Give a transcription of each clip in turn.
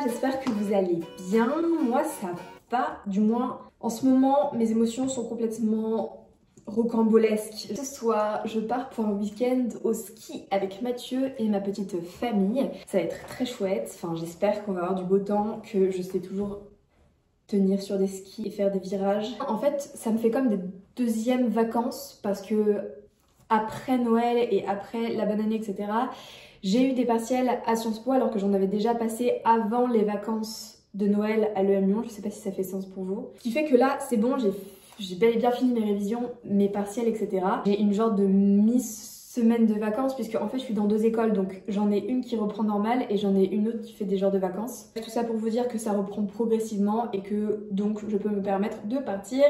j'espère que vous allez bien. Moi ça va, du moins en ce moment mes émotions sont complètement rocambolesques. Ce soir je pars pour un week-end au ski avec Mathieu et ma petite famille. Ça va être très chouette, enfin j'espère qu'on va avoir du beau temps, que je sais toujours tenir sur des skis et faire des virages. En fait ça me fait comme des deuxièmes vacances parce que après Noël et après la bonne année etc. J'ai eu des partiels à Sciences Po alors que j'en avais déjà passé avant les vacances de Noël à l'EM Lyon. Je sais pas si ça fait sens pour vous. Ce qui fait que là, c'est bon, j'ai bel et bien fini mes révisions, mes partiels, etc. J'ai une genre de mi-semaine de vacances puisque en fait je suis dans 2 écoles. Donc j'en ai une qui reprend normal et j'en ai une autre qui fait des genres de vacances. Tout ça pour vous dire que ça reprend progressivement et que donc je peux me permettre de partir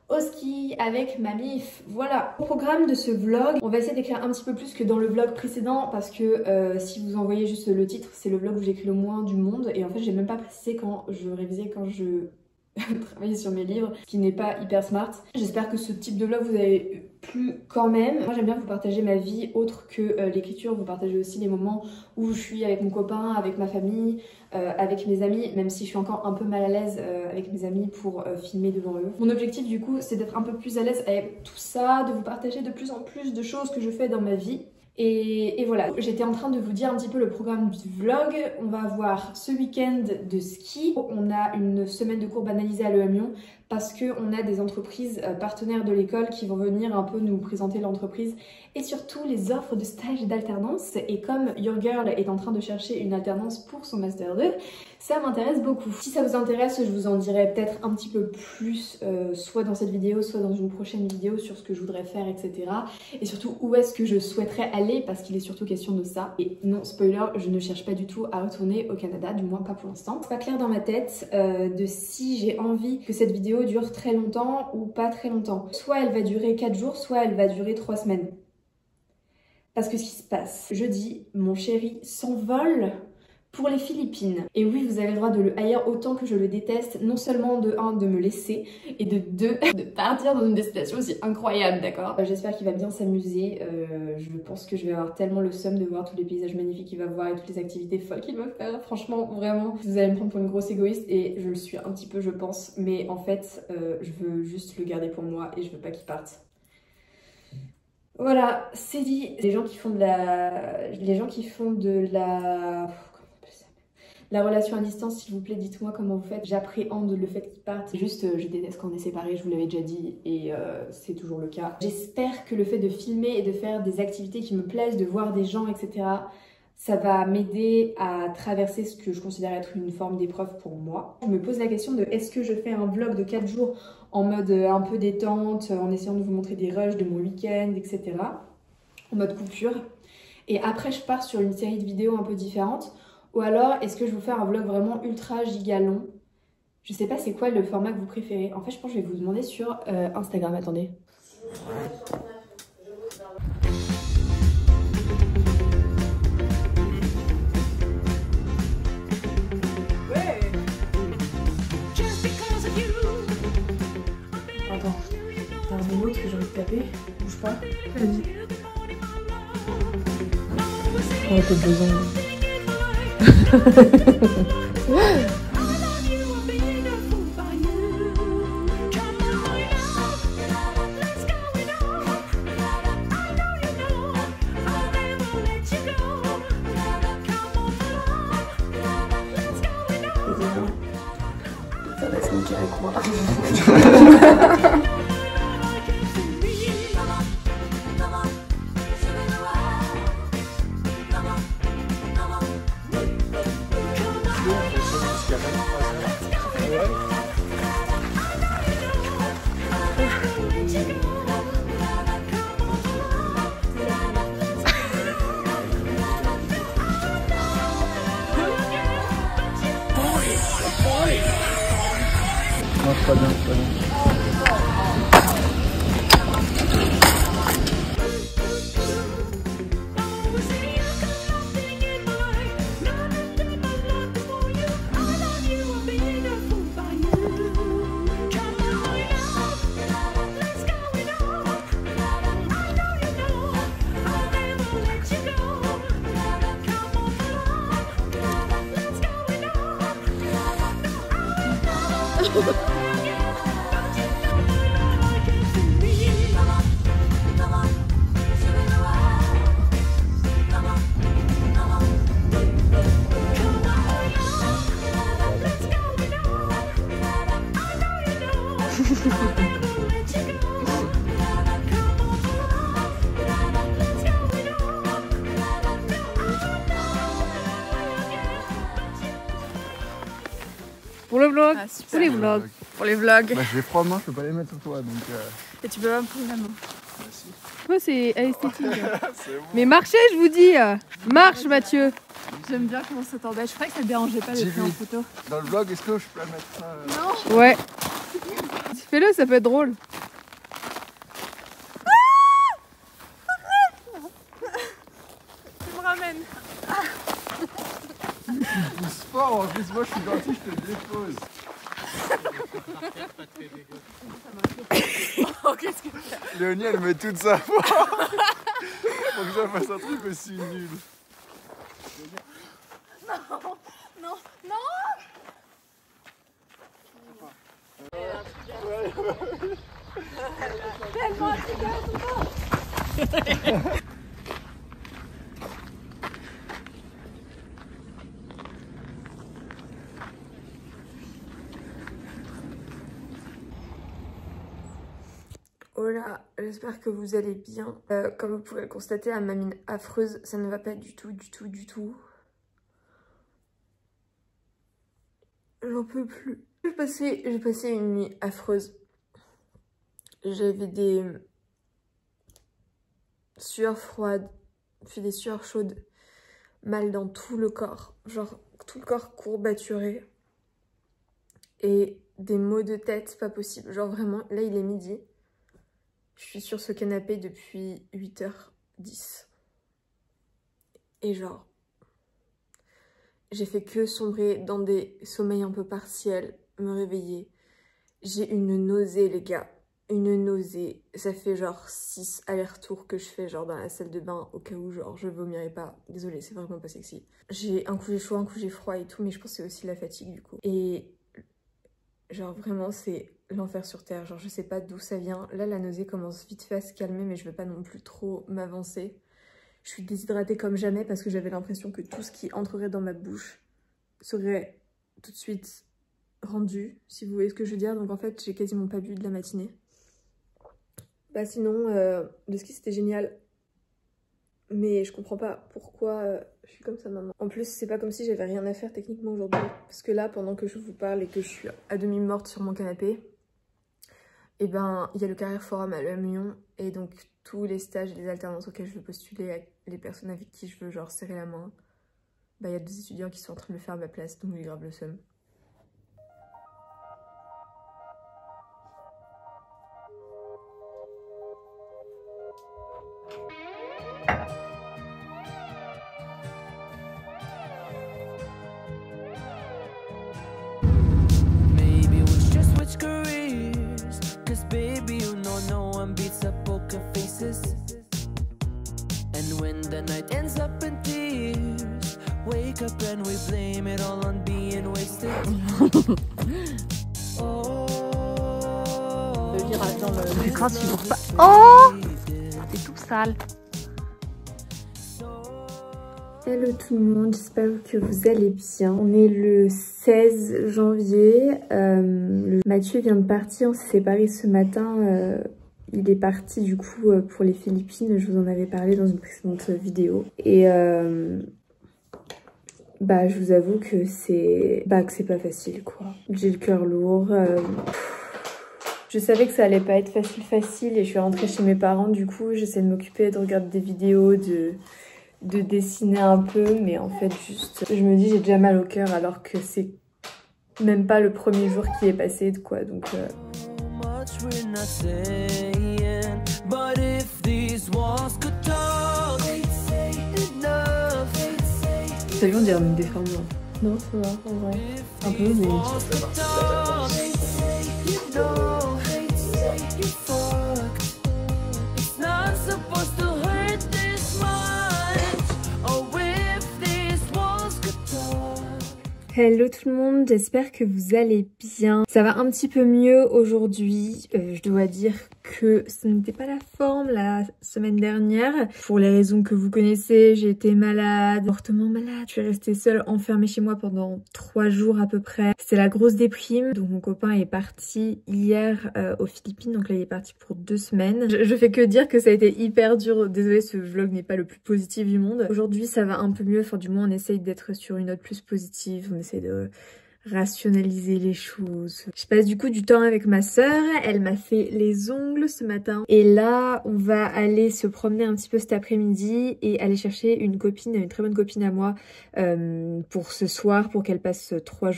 au ski avec ma mif, voilà. Au programme de ce vlog, on va essayer d'écrire un petit peu plus que dans le vlog précédent parce que si vous en voyez juste le titre, c'est le vlog où j'écris le moins du monde et en fait j'ai même pas précisé quand je révisais, quand je travaillais sur mes livres, ce qui n'est pas hyper smart. J'espère que ce type de vlog vous avez plu quand même. Moi j'aime bien vous partager ma vie autre que l'écriture, vous partager aussi les moments où je suis avec mon copain, avec ma famille, avec mes amis, même si je suis encore un peu mal à l'aise avec mes amis pour filmer devant eux. Mon objectif du coup c'est d'être un peu plus à l'aise avec tout ça, de vous partager de plus en plus de choses que je fais dans ma vie. Et voilà, j'étais en train de vous dire un petit peu le programme du vlog. On va avoir ce week-end de ski. On a une semaine de cours banalisés à l'EM Lyon parce qu'on a des entreprises partenaires de l'école qui vont venir un peu nous présenter l'entreprise et surtout les offres de stage et d'alternance. Et comme Your Girl est en train de chercher une alternance pour son Master 2, ça m'intéresse beaucoup. Si ça vous intéresse, je vous en dirai peut-être un petit peu plus, soit dans cette vidéo, soit dans une prochaine vidéo sur ce que je voudrais faire, etc. Et surtout où est-ce que je souhaiterais aller parce qu'il est surtout question de ça. Et non, spoiler, je ne cherche pas du tout à retourner au Canada, du moins pas pour l'instant. C'est pas clair dans ma tête de si j'ai envie que cette vidéo dure très longtemps ou pas très longtemps. Soit elle va durer 4 jours, soit elle va durer 3 semaines. Parce que ce qui se passe, jeudi, mon chéri s'envole pour les Philippines. Et oui, vous avez le droit de le haïr autant que je le déteste, non seulement de 1, de me laisser, et de 2, de partir dans une destination aussi incroyable, d'accord? J'espère qu'il va bien s'amuser, je pense que je vais avoir tellement le seum de voir tous les paysages magnifiques qu'il va voir et toutes les activités folles qu'il va faire, franchement, vraiment. Vous allez me prendre pour une grosse égoïste, et je le suis un petit peu, je pense, mais en fait, je veux juste le garder pour moi, et je veux pas qu'il parte. Voilà, c'est dit. Les gens qui font de la relation à distance, s'il vous plaît, dites-moi comment vous faites. J'appréhende le fait qu'ils partent. Juste, je déteste quand on est séparés, je vous l'avais déjà dit, et c'est toujours le cas. J'espère que le fait de filmer et de faire des activités qui me plaisent, de voir des gens, etc., ça va m'aider à traverser ce que je considère être une forme d'épreuve pour moi. Je me pose la question de est-ce que je fais un vlog de 4 jours en mode un peu détente, en essayant de vous montrer des rushs de mon week-end, etc., en mode coupure. Et après, je pars sur une série de vidéos un peu différentes. Ou alors, est-ce que je vais vous faire un vlog vraiment ultra giga long? Je sais pas c'est quoi le format que vous préférez. En fait, je pense que je vais vous demander sur Instagram. Attendez. Attends, t'as un mot que j'ai envie de taper. Bouge pas. Vas-y. On va peut-être 2 ans. Ça va se niquer avec moi. Non, c'est pas bien, c'est pas bien. Pour le vlog, Ah, super. pour les vlogs. Pour les vlogs. Bah, j'ai froid aux mains, je peux pas les mettre sur toi donc. Et tu peux pas me prendre la main. Bah, si. Toi, c'est esthétique. C'est bon. Mais marchez, je vous dis. Marche, Mathieu. J'aime bien comment ça t'embête. Je croyais que ça te dérangeait pas de J'ai prendre en vu. photo. Dans le vlog, est-ce que je peux mettre ça Non. Ouais. Fais-le, ça peut être drôle. Tu me ramènes. pousse fort, en plus moi je suis gentil, je te le dépose. Oh, qu'est-ce que Léonie elle met toute sa force pour que je fasse un truc aussi nul. Non, non. Tellement Hola, j'espère que vous allez bien. Comme vous pouvez le constater, à ma mine affreuse, ça ne va pas du tout, du tout, du tout. J'en peux plus. J'ai passé une nuit affreuse. J'avais des sueurs froides, puis des sueurs chaudes, mal dans tout le corps. Genre tout le corps courbaturé. Et des maux de tête, pas possible. Genre vraiment, là il est midi. Je suis sur ce canapé depuis 8h10. Et genre, j'ai fait que sombrer dans des sommeils un peu partiels, me réveiller. J'ai une nausée, les gars. Une nausée. Ça fait genre 6 allers-retours que je fais genre dans la salle de bain au cas où genre je vomirais pas. Désolée, c'est vraiment pas sexy. J'ai un coup j'ai chaud, un coup j'ai froid et tout, mais je pense que c'est aussi la fatigue du coup. Et genre vraiment c'est l'enfer sur terre, genre je sais pas d'où ça vient. Là la nausée commence vite fait à se calmer mais je veux pas non plus trop m'avancer. Je suis déshydratée comme jamais parce que j'avais l'impression que tout ce qui entrerait dans ma bouche serait tout de suite rendu, si vous voyez ce que je veux dire. Donc en fait j'ai quasiment pas bu de la matinée. Bah sinon le ski c'était génial. Mais je comprends pas pourquoi je suis comme ça maintenant. En plus, c'est pas comme si j'avais rien à faire techniquement aujourd'hui. Parce que là, pendant que je vous parle et que je suis à demi morte sur mon canapé, et ben, il y a le Carrière Forum à Lyon. Et donc, tous les stages et les alternances auxquels je veux postuler, avec les personnes avec qui je veux genre serrer la main, bah il y a des étudiants qui sont en train de le faire à ma place. Donc, j'ai grave le seum. Le virage dans le L'écran, tu vois pas. Oh, c'est tout sale. Hello tout le monde, j'espère que vous allez bien. On est le 16 janvier. Mathieu vient de partir, on s'est séparés ce matin. Il est parti du coup pour les Philippines, je vous en avais parlé dans une précédente vidéo. Et bah je vous avoue que c'est pas facile quoi. J'ai le cœur lourd. Je savais que ça allait pas être facile et je suis rentrée chez mes parents du coup. J'essaie de m'occuper, de regarder des vidéos, de dessiner un peu, mais en fait juste je me dis j'ai déjà mal au cœur alors que c'est même pas le premier jour qui est passé quoi. Donc ça lui on dirait une déformation. Non, ça va, en vrai. Un peu, mais... Hello tout le monde, j'espère que vous allez bien. Ça va un petit peu mieux aujourd'hui. Je dois dire que ce n'était pas la forme la semaine dernière. Pour les raisons que vous connaissez, j'ai été malade, fortement malade. Je suis restée seule enfermée chez moi pendant 3 jours à peu près. C'était la grosse déprime. Donc mon copain est parti hier aux Philippines. Donc là il est parti pour 2 semaines. Je fais que dire que ça a été hyper dur. Désolée, ce vlog n'est pas le plus positif du monde. Aujourd'hui ça va un peu mieux. Enfin du moins on essaye d'être sur une note plus positive. On essaie de rationaliser les choses. Je passe du coup du temps avec ma sœur, elle m'a fait les ongles ce matin et là on va aller se promener un petit peu cet après-midi et aller chercher une copine, une très bonne copine à moi pour ce soir, pour qu'elle passe 2-3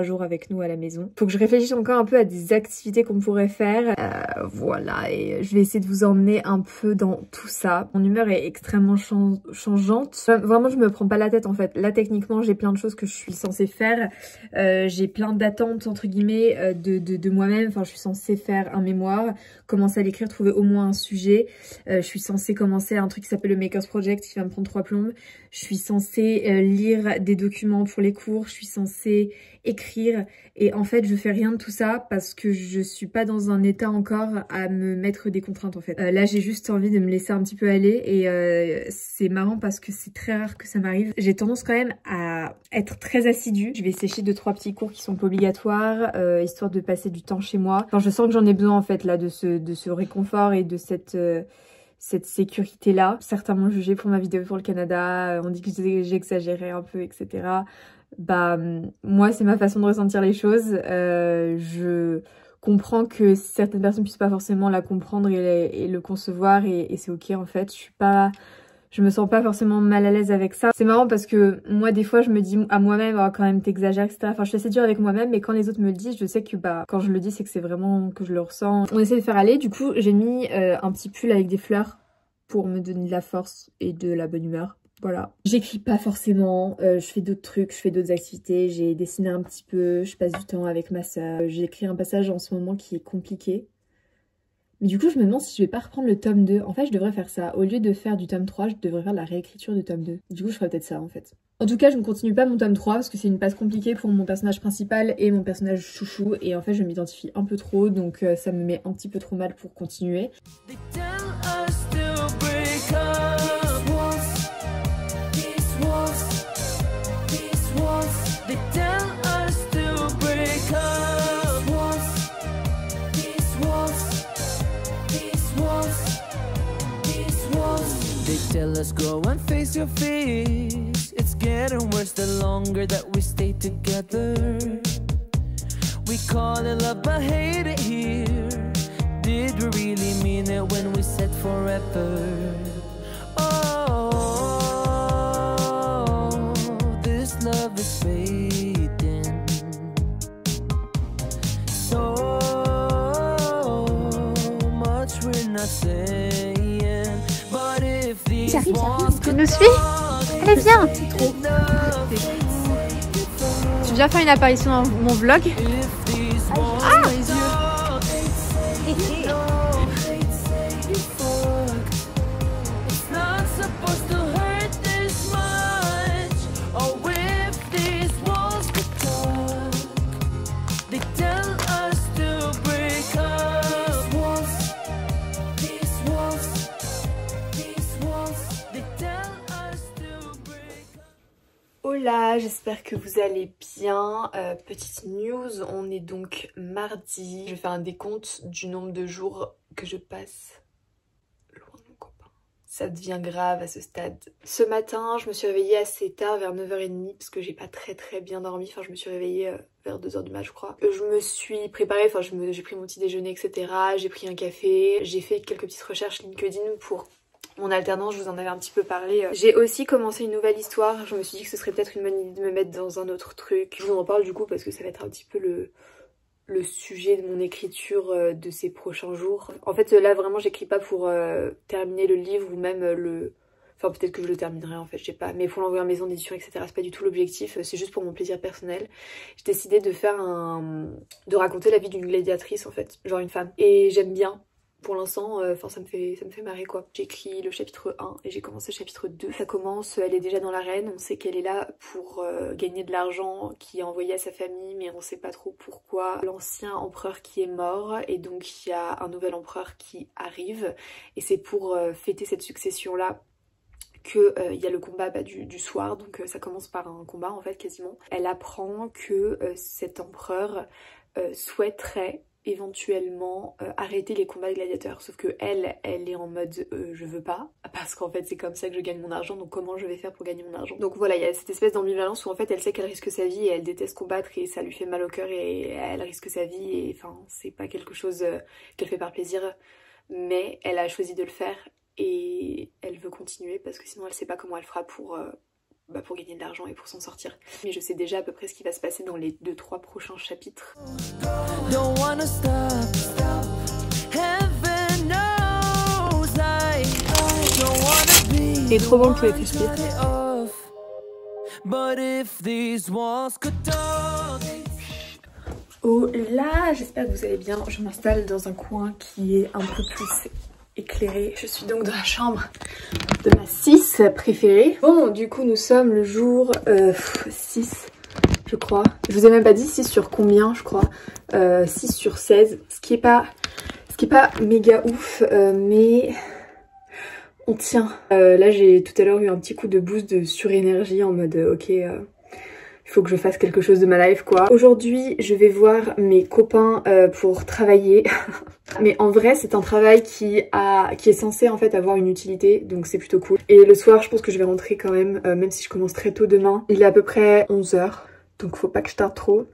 jours avec nous à la maison. Faut que je réfléchisse encore un peu à des activités qu'on pourrait faire, voilà, et je vais essayer de vous emmener un peu dans tout ça. Mon humeur est extrêmement changeante, vraiment je me prends pas la tête en fait. Là techniquement j'ai plein de choses que je suis censée faire. J'ai plein d'attentes entre guillemets de moi-même. Enfin je suis censée faire un mémoire, commencer à l'écrire, trouver au moins un sujet. Je suis censée commencer un truc qui s'appelle le Makers Project qui va me prendre 3 plombes. Je suis censée lire des documents pour les cours, je suis censée écrire et en fait je fais rien de tout ça parce que je suis pas dans un état encore à me mettre des contraintes en fait. Là j'ai juste envie de me laisser un petit peu aller et c'est marrant parce que c'est très rare que ça m'arrive. J'ai tendance quand même à être très assidue. Je vais sécher 2-3 petits cours qui sont pas obligatoires histoire de passer du temps chez moi. Enfin je sens que j'en ai besoin en fait là de ce réconfort et de cette sécurité là. Certains m'ont jugé pour ma vidéo pour le Canada, on dit que j'exagérais un peu, etc. Bah moi c'est ma façon de ressentir les choses. Je comprends que certaines personnes puissent pas forcément la comprendre et le concevoir et c'est ok en fait. Je me sens pas forcément mal à l'aise avec ça. C'est marrant parce que moi des fois je me dis à moi-même oh, quand même t'exagères, etc. Enfin je suis assez dure avec moi-même mais quand les autres me le disent je sais que bah quand je le dis c'est que c'est vraiment que je le ressens. On essaie de faire aller, du coup j'ai mis un petit pull avec des fleurs pour me donner de la force et de la bonne humeur. Voilà. J'écris pas forcément, je fais d'autres trucs, je fais d'autres activités, j'ai dessiné un petit peu, je passe du temps avec ma sœur. J'ai écrit un passage en ce moment qui est compliqué. Mais du coup je me demande si je vais pas reprendre le tome 2. En fait je devrais faire ça. Au lieu de faire du tome 3, je devrais faire la réécriture du tome 2. Du coup je ferais peut-être ça en fait. En tout cas je ne continue pas mon tome 3 parce que c'est une passe compliquée pour mon personnage principal et mon personnage chouchou. Et en fait je m'identifie un peu trop donc ça me met un petit peu trop mal pour continuer. Tell us go and face your fears. It's getting worse the longer that we stay together. We call it love but hate it here. Did we really mean it when we said forever? Oh, this love is fading. So much we're not saying. J'arrive. Tu nous suis? Allez viens. Tu viens faire une apparition dans mon vlog? Ah dans les yeux. Hola, j'espère que vous allez bien. Petite news, on est donc mardi. Je vais faire un décompte du nombre de jours que je passe loin de mon copain. Ça devient grave à ce stade. Ce matin, je me suis réveillée assez tard, vers 9h30, parce que j'ai pas très bien dormi. Enfin, je me suis réveillée vers 2h du mat, je crois. Je me suis préparée, enfin j'ai pris mon petit déjeuner, etc. J'ai pris un café, j'ai fait quelques petites recherches LinkedIn pour mon alternance, je vous en avais un petit peu parlé. J'ai aussi commencé une nouvelle histoire, je me suis dit que ce serait peut-être une bonne idée de me mettre dans un autre truc. Je vous en parle du coup parce que ça va être un petit peu le sujet de mon écriture de ces prochains jours. En fait là vraiment j'écris pas pour terminer le livre ou même Enfin peut-être que je le terminerai en fait, je sais pas. Mais pour l'envoyer en maison d'édition etc, c'est pas du tout l'objectif, c'est juste pour mon plaisir personnel. J'ai décidé de raconter la vie d'une gladiatrice en fait, genre une femme. Et j'aime bien Pour l'instant, ça me fait marrer quoi. J'ai écrit le chapitre 1 et j'ai commencé le chapitre 2. Ça commence, elle est déjà dans l'arène, on sait qu'elle est là pour gagner de l'argent qui est envoyé à sa famille, mais on sait pas trop pourquoi. L'ancien empereur qui est mort et donc il y a un nouvel empereur qui arrive et c'est pour fêter cette succession là que y a le combat du soir, donc ça commence par un combat en fait quasiment. Elle apprend que cet empereur souhaiterait éventuellement arrêter les combats de gladiateurs, sauf que elle est en mode je veux pas, parce qu'en fait c'est comme ça que je gagne mon argent, donc comment je vais faire pour gagner mon argent. Donc voilà, il y a cette espèce d'ambivalence où en fait elle sait qu'elle risque sa vie et elle déteste combattre et ça lui fait mal au cœur et elle risque sa vie et enfin c'est pas quelque chose qu'elle fait par plaisir, mais elle a choisi de le faire et elle veut continuer parce que sinon elle sait pas comment elle fera pour gagner de l'argent et pour s'en sortir. Mais je sais déjà à peu près ce qui va se passer dans les 2-3 prochains chapitres. C'est trop bon le poulet crispy. Oh là, j'espère que vous allez bien. Je m'installe dans un coin qui est un peu plus éclairé. Je suis donc dans la chambre de ma 6 préférée. Bon, du coup, nous sommes le jour 6, je crois. Je vous ai même pas dit 6 sur combien, je crois. 6 sur 16, ce qui est pas méga ouf, mais on tient. Là, j'ai tout à l'heure eu un petit coup de boost de surénergie en mode ok... il faut que je fasse quelque chose de ma life quoi. Aujourd'hui je vais voir mes copains pour travailler. Mais en vrai c'est un travail qui est censé en fait avoir une utilité, donc c'est plutôt cool. Et le soir je pense que je vais rentrer quand même, même si je commence très tôt demain. Il est à peu près 11 h, donc faut pas que je tarde trop.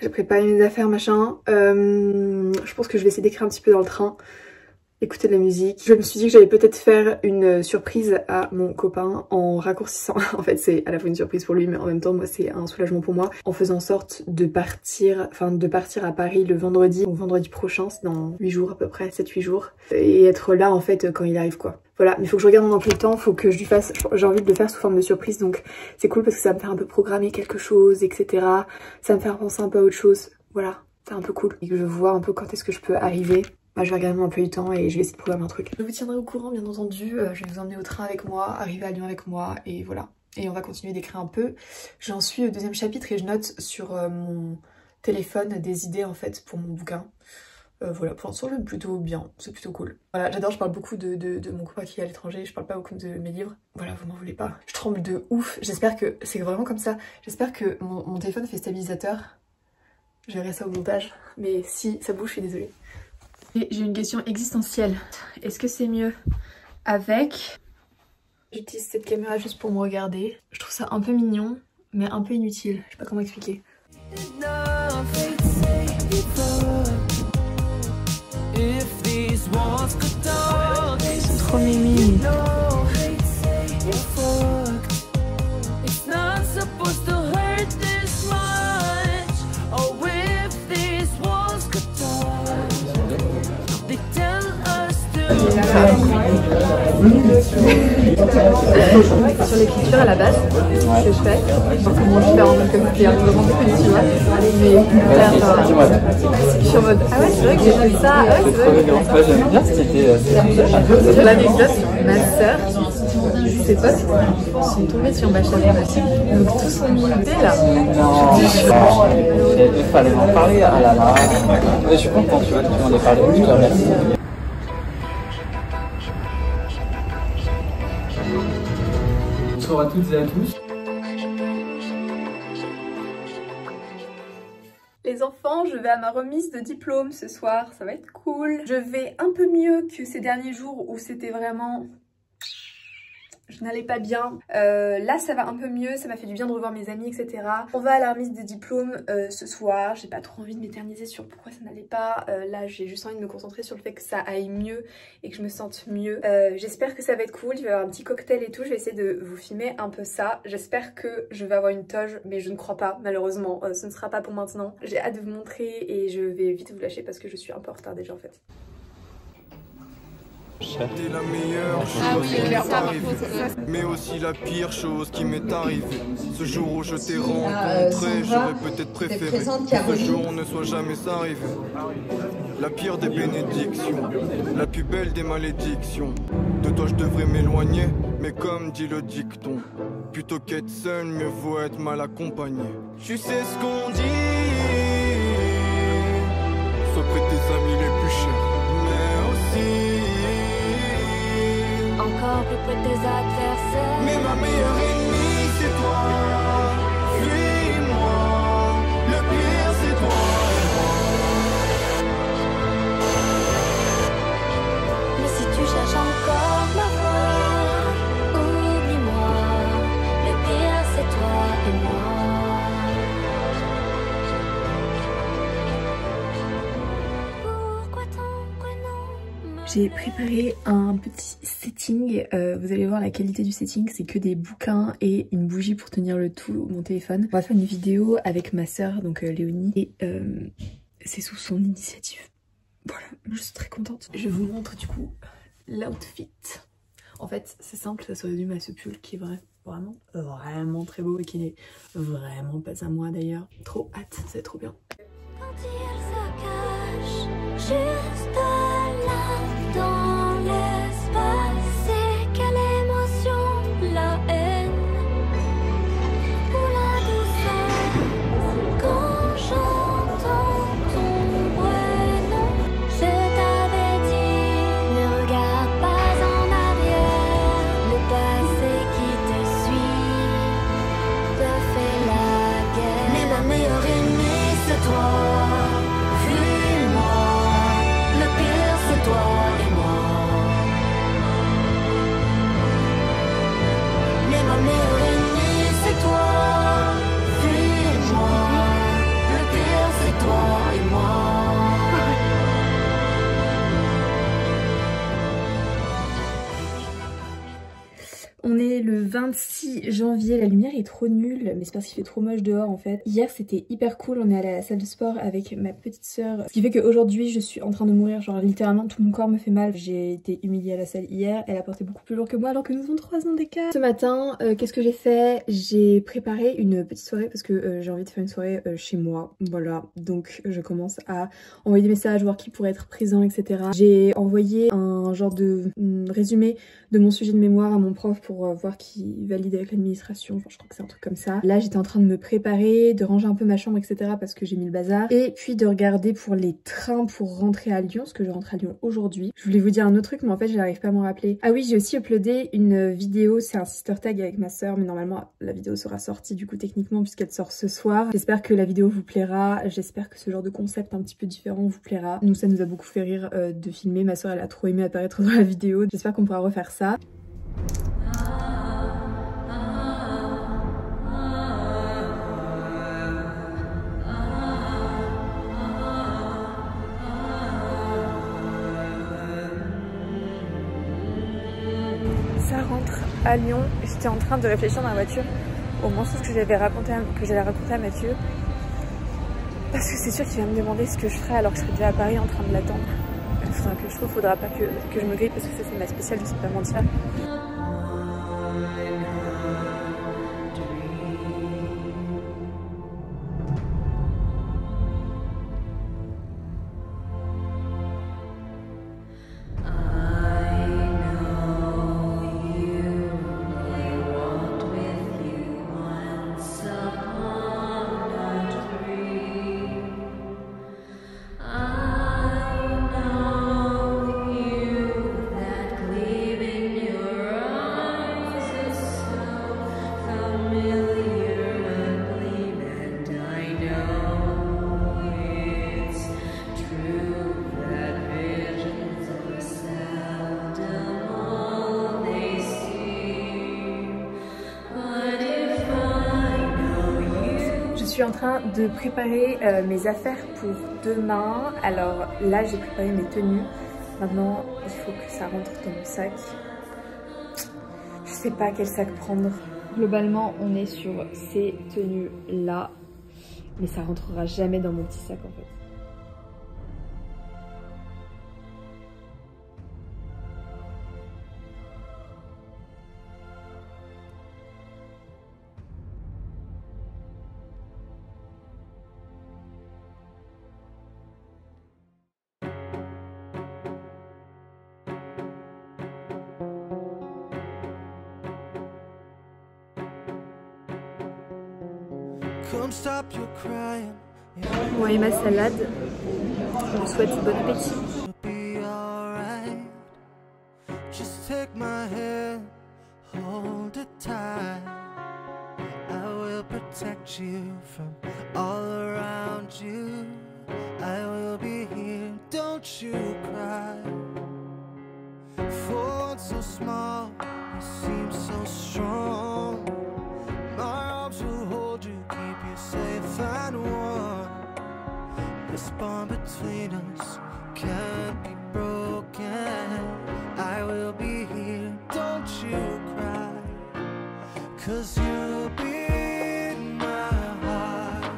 J'ai préparé mes affaires machin. Je pense que je vais essayer d'écrire un petit peu dans le train, écouter de la musique. Je me suis dit que j'allais peut-être faire une surprise à mon copain en raccourcissant. En fait c'est à la fois une surprise pour lui mais en même temps moi c'est un soulagement pour moi. En faisant en sorte de partir à Paris le vendredi, donc vendredi prochain, c'est dans 8 jours à peu près, 7-8 jours. Et être là en fait quand il arrive quoi. Voilà, mais il faut que je regarde mon emploi du temps, faut que je lui fasse, j'ai envie de le faire sous forme de surprise, donc c'est cool parce que ça va me faire un peu programmer quelque chose, etc. Ça va me faire penser un peu à autre chose. Voilà, c'est un peu cool. Et que je vois un peu quand est-ce que je peux arriver. Je vais regarder mon emploi du temps et je vais essayer de programmer un truc. Je vous tiendrai au courant bien entendu, je vais vous emmener au train avec moi, arriver à Lyon avec moi et voilà. Et on va continuer d'écrire un peu. J'en suis au 2e chapitre et je note sur mon téléphone des idées en fait pour mon bouquin. Voilà, pour l'instant j'aime plutôt bien, c'est plutôt cool. Voilà, j'adore, je parle beaucoup de mon copain qui est à l'étranger, je parle pas beaucoup de mes livres. Voilà, vous m'en voulez pas. Je tremble de ouf, j'espère que c'est vraiment comme ça. J'espère que mon téléphone fait stabilisateur. Je verrai ça au montage, mais si ça bouge je suis désolée. Et j'ai une question existentielle. Est-ce que c'est mieux avec... J'utilise cette caméra juste pour me regarder. Je trouve ça un peu mignon, mais un peu inutile. Je sais pas comment expliquer. C'est trop mimi. Sur l'écriture à la base, ce que je fais, comment je fais en mode comme ça, il y a vraiment beaucoup de tu vois, mais je suis en mode ah ouais c'est vrai que j'ai fait ça, ah ouais c'est vrai. J'aime bien cette idée. Pour l'anecdote, ma soeur, ses potes sont tombés sur ma chaîne aussi, donc tous sont milités là. Il fallait m'en parler, ah là là. Je suis content, tu vois, que tu m'en aies parlé, je te remercie. Bonjour à toutes et à tous. Les enfants, je vais à ma remise de diplôme ce soir, ça va être cool. Je vais un peu mieux que ces derniers jours où c'était vraiment... je n'allais pas bien. Là ça va un peu mieux, ça m'a fait du bien de revoir mes amis, etc. On va à la remise des diplômes ce soir. J'ai pas trop envie de m'éterniser sur pourquoi ça n'allait pas. Là j'ai juste envie de me concentrer sur le fait que ça aille mieux et que je me sente mieux. J'espère que ça va être cool, il va y avoir un petit cocktail et tout. Je vais essayer de vous filmer un peu ça. J'espère que je vais avoir une toge, mais je ne crois pas malheureusement. Ce ne sera pas pour maintenant. J'ai hâte de vous montrer et je vais vite vous lâcher parce que je suis un peu en retard déjà en fait. T'es la meilleure chose qui m'est arrivée, mais aussi la pire chose qui m'est arrivée. Ce jour où je t'ai rencontré, j'aurais peut-être préféré que ce jour ne soit jamais arrivé. La pire des bénédictions, la plus belle des malédictions. De toi je devrais m'éloigner, mais comme dit le dicton, plutôt qu'être seul, mieux vaut être mal accompagné. Tu sais ce qu'on dit, sois près de tes amis les plus chers, mais aussi encore plus près de tes adversaires. mais ma meilleure ennemie c'est toi. Fuis-moi, le pire c'est toi et moi. Mais si tu cherches encore ma voix, oublie-moi. Le pire c'est toi et moi. Pourquoi ton prénom me J'ai préparé un petit setting, vous allez voir la qualité du setting, c'est que des bouquins et une bougie pour tenir le tout, mon téléphone. On va faire une vidéo avec ma sœur, donc Léonie, et c'est sous son initiative. Voilà, je suis très contente. Je vous montre du coup l'outfit. En fait, c'est simple, ça se résume à ce pull qui est vraiment très beau et qui n'est vraiment pas à moi d'ailleurs. Trop hâte, c'est trop bien. Quand il se cache juste là dans l'espace, c'est quelle émotion, la haine ou la douceur? Quand j'entends ton prénom, je t'avais dit, ne regarde pas en arrière. Le passé qui te suit te fait la guerre. Mais ma meilleure ennemie c'est toi. Fuis-moi, le pire c'est toi et moi. Mais ma meilleure ennemie c'est toi. Fuis-moi, Le pire c'est toi et moi. On est le 26 janvier, la lumière est trop nulle, mais c'est parce qu'il fait trop moche dehors en fait. Hier c'était hyper cool, on est allé à la salle de sport avec ma petite sœur. Ce qui fait qu'aujourd'hui je suis en train de mourir, genre littéralement tout mon corps me fait mal. J'ai été humiliée à la salle hier, elle a porté beaucoup plus lourd que moi alors que nous avons 3 ans d'écart. Ce matin, qu'est-ce que j'ai fait? J'ai préparé une petite soirée parce que j'ai envie de faire une soirée chez moi. Voilà, donc je commence à envoyer des messages, voir qui pourrait être présent, etc. J'ai envoyé un genre de résumé de mon sujet de mémoire à mon prof pour voir qui valide avec l'administration, enfin, je crois que c'est un truc comme ça. Là j'étais en train de me préparer, de ranger un peu ma chambre, etc. parce que j'ai mis le bazar. Et puis de regarder pour les trains pour rentrer à Lyon, parce que je rentre à Lyon aujourd'hui. Je voulais vous dire un autre truc mais en fait j'arrive pas à m'en rappeler. Ah oui, j'ai aussi uploadé une vidéo, c'est un sister tag avec ma soeur, mais normalement la vidéo sera sortie du coup techniquement puisqu'elle sort ce soir. J'espère que la vidéo vous plaira, j'espère que ce genre de concept un petit peu différent vous plaira. Nous ça nous a beaucoup fait rire de filmer, ma soeur elle a trop aimé apparaître dans la vidéo. J'espère qu'on pourra refaire ça. Ça rentre à Lyon, j'étais en train de réfléchir dans la voiture au mensonge que j'allais raconter à Mathieu, parce que c'est sûr qu'il va me demander ce que je ferai alors que je serai déjà à Paris en train de l'attendre. Il faudra que je trouve, faudra pas que je me grille parce que ça c'est ma spéciale, je sais pas mentir. Je suis en train de préparer mes affaires pour demain. Alors là j'ai préparé mes tenues. Maintenant il faut que ça rentre dans mon sac. Je sais pas quel sac prendre. Globalement on est sur ces tenues là. Mais ça rentrera jamais dans mon petit sac en fait. Come stop your crying. Bon, et ma salade. Je vous souhaite bon appétit. You'll be alright. Just take my hand, hold it tight. I will protect you from all around you. I will be here, don't you cry. For one so small, you seem so strong. My arms will hold you, keep you safe and warm. This bond between us can't be broken. I will be here, don't you cry. 'Cause you'll be in my heart.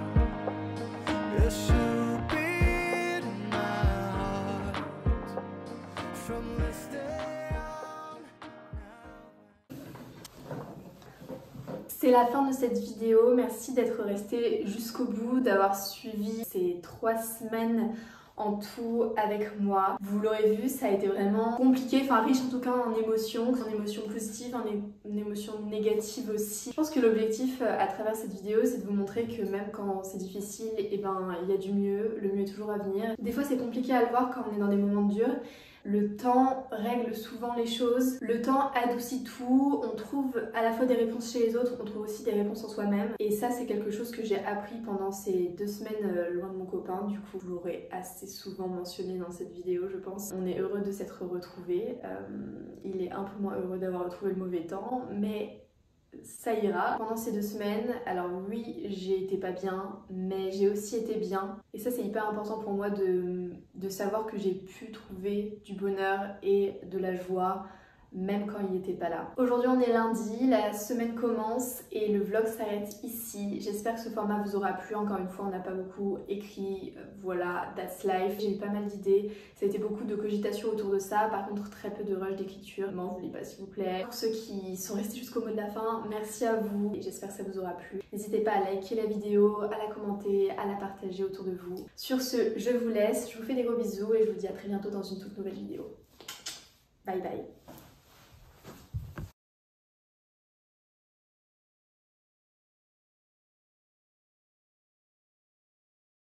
Yes, you'll be in my heart. From this day on. C'est la fin de cette vidéo, merci d'être resté jusqu'au bout, d'avoir suivi ces 3 semaines en tout avec moi. Vous l'aurez vu, ça a été vraiment compliqué, enfin riche en tout cas en émotions positives, en émotions négatives aussi. Je pense que l'objectif à travers cette vidéo, c'est de vous montrer que même quand c'est difficile, et ben il y a du mieux, le mieux est toujours à venir. Des fois c'est compliqué à le voir quand on est dans des moments durs. Le temps règle souvent les choses, le temps adoucit tout, on trouve à la fois des réponses chez les autres, on trouve aussi des réponses en soi-même. Et ça c'est quelque chose que j'ai appris pendant ces 2 semaines loin de mon copain, du coup je l'aurais assez souvent mentionné dans cette vidéo je pense. On est heureux de s'être retrouvés, il est un peu moins heureux d'avoir retrouvé le mauvais temps, mais ça ira. Pendant ces 2 semaines, alors oui, j'ai été pas bien, mais j'ai aussi été bien. Et ça, c'est hyper important pour moi de savoir que j'ai pu trouver du bonheur et de la joie, même quand il n'était pas là. Aujourd'hui, on est lundi, la semaine commence et le vlog s'arrête ici. J'espère que ce format vous aura plu. Encore une fois, on n'a pas beaucoup écrit, voilà, that's life. J'ai eu pas mal d'idées, ça a été beaucoup de cogitation autour de ça. Par contre, très peu de rush d'écriture. M'en voulez pas, s'il vous plaît. Pour ceux qui sont restés jusqu'au mot de la fin, merci à vous. J'espère que ça vous aura plu. N'hésitez pas à liker la vidéo, à la commenter, à la partager autour de vous. Sur ce, je vous laisse. Je vous fais des gros bisous et je vous dis à très bientôt dans une toute nouvelle vidéo. Bye bye.